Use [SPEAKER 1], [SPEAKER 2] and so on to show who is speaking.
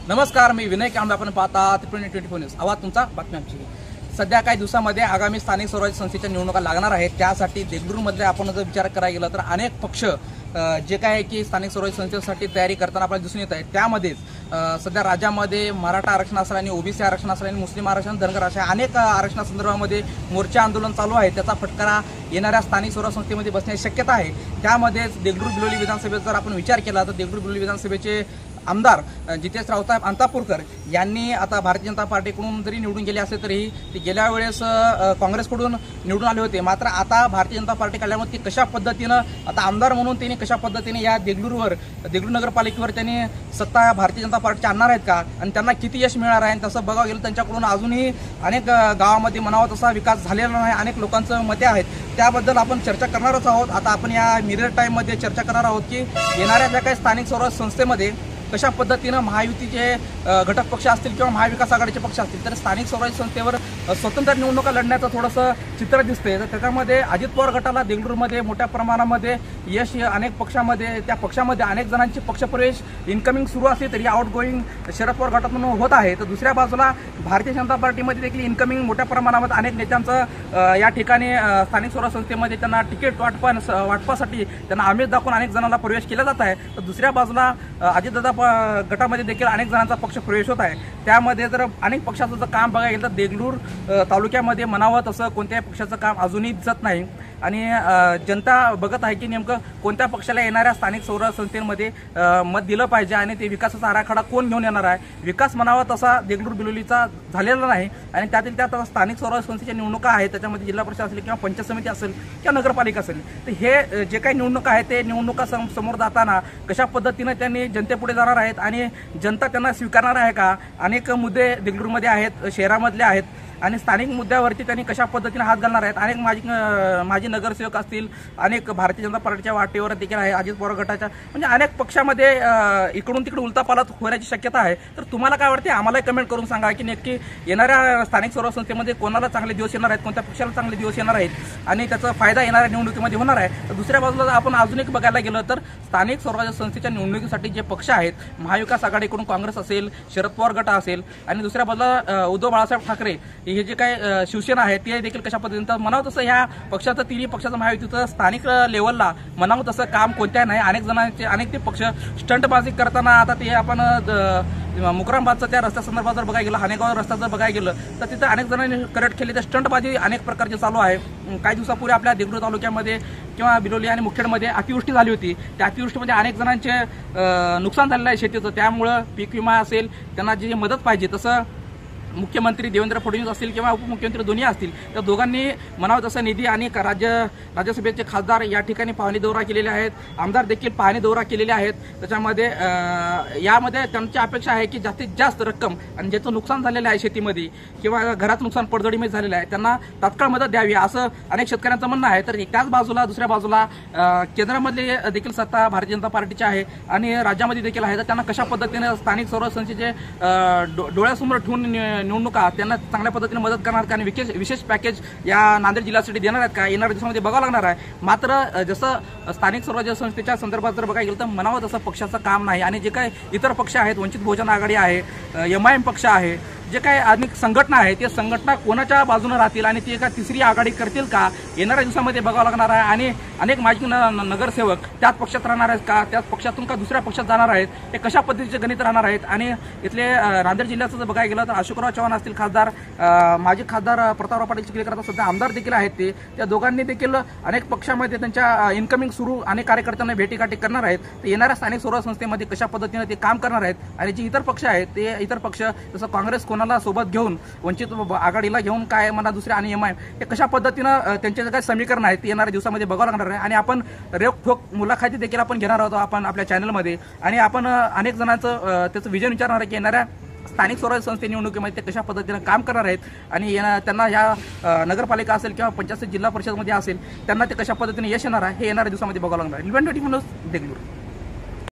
[SPEAKER 1] नमस्कार, मी विनय कांबळे. आपण पाहता 24 न्यूज. आवाज तुमचा, बातमी आमची. सध्या काही दिवसामध्ये आगामी स्थानिक स्वराज्य संस्थेच्या निवडणुका लागणार आहेत. त्यासाठी देगलूरमध्ये आपण जर विचार करायला गेला तर अनेक पक्ष जे काय की स्थानिक स्वराज्य संस्थेसाठी तयारी करताना आपल्याला दिसून येत आहे. त्यामध्येच सध्या राज्यामध्ये मराठा आरक्षण असेल आणि ओबीसी आरक्षण असेल आणि मुस्लिम आरक्षण, धनगर अशा अनेक आरक्षणासंदर्भामध्ये मोर्चा आंदोलन चालू आहे. त्याचा फटकारा येणाऱ्या स्थानिक स्वराज्य संस्थेमध्ये बसण्याची शक्यता आहे. त्यामध्येच देगलूर बिलोली विधानसभेचा जर आपण विचार केला तर देगलूर बिलोली विधानसभेचे आमदार जितेश रावसाहेब अंतापूरकर यांनी आता भारतीय जनता पार्टीकडून जरी निवडून गेले असले तरी ते गेल्या वेळेस काँग्रेसकडून निवडून आले होते. मात्र आता भारतीय जनता पार्टी काढल्यामुळे ती कशा पद्धतीनं आता आमदार म्हणून त्यांनी कशा पद्धतीने या देगलूर नगरपालिकेवर त्यांनी सत्ता भारतीय जनता पार्टीची आणणार आहेत का आणि त्यांना किती यश मिळणार आहे. तसं बघावं गेलं त्यांच्याकडून अजूनही अनेक गावामध्ये म्हणावा तसा विकास झालेला नाही. अनेक लोकांचं मते आहेत, त्याबद्दल आपण चर्चा करणारच आहोत. आता आपण या मिरर टाईममध्ये चर्चा करणार आहोत की येणाऱ्या ज्या काही स्थानिक स्वराज्य संस्थेमध्ये कशा पद्धतीनं महायुतीचे घटक पक्ष असतील किंवा महाविकास आघाडीचे पक्ष असतील तर स्थानिक स्वराज्य संस्थेवर स्वतंत्र निवडणुका लढण्याचं थोडंसं चित्र दिसतंय. तर त्याच्यामध्ये अजित पवार गटाला देगलूरमध्ये मोठ्या प्रमाणामध्ये यश, अनेक पक्षामध्ये त्या पक्षामध्ये अनेक जणांचे पक्षप्रवेश इन्कमिंग सुरू असले तरी आउटगोईंग शरद पवार गटातून होत आहे. तर दुसऱ्या बाजूला भारतीय जनता पार्टीमध्ये देखील इन्कमिंग मोठ्या प्रमाणामध्ये अनेक नेत्यांचं या ठिकाणी स्थानिक स्वराज्य संस्थेमध्ये त्यांना तिकीट वाटपासाठी त्यांना आमिष दाखवून अनेक जणांना प्रवेश केला जात आहे. तर दुसऱ्या बाजूला अजितदादा गटामध्ये देखील अनेक जणांचा पक्ष प्रवेश होत आहे. त्यामध्ये जर अनेक पक्षाचं जर काम बघायला गेलं तर देगलूर तालुक्यामध्ये म्हणावं तसं कोणत्याही पक्षाचं काम अजूनही दिसत नाही आणि जनता बघत आहे की नेमकं कोणत्या पक्षाला येणाऱ्या स्थानिक स्वराज्य संस्थेमध्ये मत दिलं पाहिजे आणि ते विकासाचा आराखडा कोण घेऊन येणार आहे. विकास म्हणावा तसा देगलूर बिलोलीचा झालेला नाही आणि त्यातील त्यात स्थानिक स्वराज्य संस्थेच्या निवडणुका आहेत. त्याच्यामध्ये जिल्हा परिषद असेल किंवा पंचायत समिती असेल किंवा नगरपालिका असेल तर हे जे काही निवडणुका आहेत ते निवडणुका समोर जाताना कशा पद्धतीनं त्यांनी जनतेपुढे जाणार आहेत आणि जनता त्यांना स्वीकारणार आहे का. अनेक मुद्दे देगलूरमध्ये आहेत, शहरामधले आहेत आणि स्थानिक मुद्द्यावरती त्यांनी कशा पद्धतीने हात घालणार आहेत. अनेक माजी नगरसेवक असतील, अनेक भारतीय जनता पार्टीच्या वाटेवर देखील आहे, अजित पवार गटाच्या, म्हणजे अनेक पक्षामध्ये इकडून तिकडे उलथापालथ होण्याची शक्यता आहे. तर तुम्हाला काय वाटते आम्हाला कमेंट करून सांगा की नक्की येणाऱ्या स्थानिक स्वराज्य संस्थेमध्ये कोणाला चांगले दिवस येणार आहेत, कोणत्या पक्षाला चांगले दिवस येणार आहेत आणि त्याचा फायदा येणाऱ्या निवडणुकीमध्ये होणार आहे. तर दुसऱ्या बाजूला आपण अजून एक बघायला गेलं तर स्थानिक स्वराज्य संस्थेच्या निवडणुकीसाठी जे पक्ष आहेत, महाविकास आघाडीकडून काँग्रेस असेल, शरद पवार गट असेल आणि दुसऱ्या बाजूला उद्धव बाळासाहेब ठाकरे हे जे काही शिवसेना आहे ते देखील कशा पद्धतीनं म्हणावं तसं ह्या पक्षाचं तिन्ही पक्षाचं महायुतीचं स्थानिक लेवलला म्हणावं तसं काम कोणत्या नाही. अनेक ते पक्ष स्टंटबाजी करताना आता ते आपण मुकरामबादचं त्या रस्त्यासंदर्भात जर बघायला गेलं, हानेगाव रस्ता जर बघायला गेलं तर तिथं अनेक जणांनी करट केली. तर स्टंटबाजी अनेक प्रकारची चालू आहे. काही दिवसापूर्वी आपल्या देगलूर तालुक्यामध्ये किंवा बिलोली आणि मुखेडमध्ये अतिवृष्टी झाली होती. त्या अतिवृष्टीमध्ये अनेक जणांचे नुकसान झालेलं आहे शेतीचं. त्यामुळं पीक विमा असेल, त्यांना जी मदत पाहिजे तसं मुख्यमंत्री देवेंद्र फडणवीस असतील किंवा उपमुख्यमंत्री दोन्ही असतील त्या दोघांनी म्हणावं तसं निधी आणि राज्यसभेचे खासदार या ठिकाणी पाहणी दौरा केलेले आहेत, आमदार देखील पाहणी दौरा केलेले आहेत. त्याच्यामध्ये यामध्ये त्यांची अपेक्षा आहे की जास्तीत जास्त रक्कम आणि ज्याचं नुकसान झालेलं आहे शेतीमध्ये किंवा घरात नुकसान पडझडीमध्ये झालेलं आहे त्यांना तात्काळ मदत द्यावी असं अनेक शेतकऱ्यांचं म्हणणं आहे. तर त्याच बाजूला दुसऱ्या बाजूला केंद्रामधली देखील सत्ता भारतीय जनता पार्टीची आहे आणि राज्यामध्ये देखील आहे. तर त्यांना कशा पद्धतीने स्थानिक स्वराज्य संस्थेचे डोळ्यासमोर ठेवून निवडणुका त्यांना चांगल्या पद्धतीने मदत करणार का आणि विशेष पॅकेज या नांदेड जिल्ह्यासाठी देणार आहेत का येणाऱ्या दिवसामध्ये बघावं लागणार आहे. मात्र जसं स्थानिक स्वराज्य संस्थेच्या संदर्भात जर बघायला गेलं तर म्हणावं तसं पक्षाचं काम नाही आणि जे काही इतर पक्ष आहेत, वंचित बहुजन आघाडी आहे, MIM पक्ष आहे, जे काही अनेक संघटना आहेत ते संघटना कोणाच्या बाजूने राहतील आणि ती एका तिसरी आघाडी करतील का येणाऱ्या दिवसामध्ये बघावं लागणार आहे. आणि अनेक माजी नगरसेवक त्याच पक्षात राहणार आहेत का, त्याच पक्षातून का दुसऱ्या पक्षात जाणार आहेत, ते कशा पद्धतीचे गणित राहणार आहेत. आणि इथले नांदेड जिल्ह्याचं जर बघायला गेलं तर अशोकराव चव्हाण असतील खासदार, माजी खासदार प्रतापराव पाटील चिखलीकर आता सध्या आमदार देखील आहेत. ते त्या दोघांनी देखील अनेक पक्षामध्ये त्यांच्या इन्कमिंग सुरू अनेक कार्यकर्त्यांना भेटीगाठी करणार आहेत. तर येणाऱ्या स्थानिक स्वराज्य संस्थेमध्ये कशा पद्धतीने ते काम करणार आहेत आणि जे इतर पक्ष आहेत ते इतर पक्ष जसं काँग्रेस कोणाला सोबत घेऊन, वंचित आघाडीला घेऊन काय म्हणा दुसऱ्या आणि MIM हे कशा पद्धतीनं त्यांचे जे काही समीकरण आहेत ते येणाऱ्या दिवसामध्ये बघावं लागणार आहे. आणि आपण रोखोक मुलाखती देखील आपण घेणार आहोत आपण आपल्या चॅनलमध्ये आणि आपण अनेक जणांचं त्याचं विजन विचारणार आहे की येणाऱ्या स्थानिक स्वराज्य संस्थे निवडणुकीमध्ये ते कशा पद्धतीने काम करणार आहेत आणि त्यांना या नगरपालिका असेल किंवा पंचायत जिल्हा परिषदमध्ये असेल त्यांना ते कशा पद्धतीने यश येणार आहे हे येणाऱ्या दिवसामध्ये बघावं लागणार आहे. 24 न्यूज देगलूर.